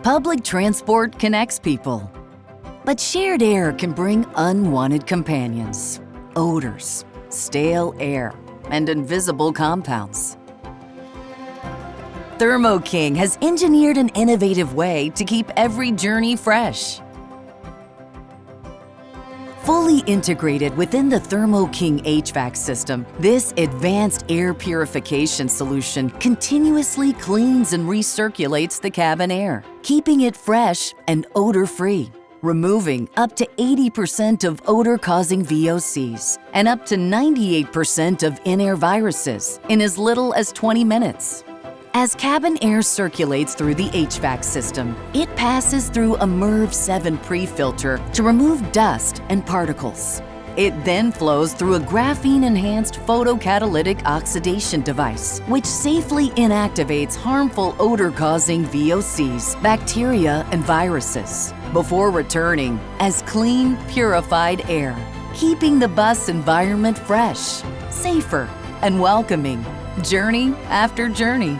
Public transport connects people, but shared air can bring unwanted companions, odors, stale air, and invisible compounds. Thermo King has engineered an innovative way to keep every journey fresh. Fully integrated within the Thermo King HVAC system, this advanced air purification solution continuously cleans and recirculates the cabin air, keeping it fresh and odor-free, removing up to 80% of odor-causing VOCs and up to 98% of in-air viruses in as little as 20 minutes. As cabin air circulates through the HVAC system, it passes through a MERV 7 pre-filter to remove dust and particles. It then flows through a graphene-enhanced photocatalytic oxidation device, which safely inactivates harmful odor-causing VOCs, bacteria, and viruses, before returning as clean, purified air, keeping the bus environment fresh, safer, and welcoming, journey after journey.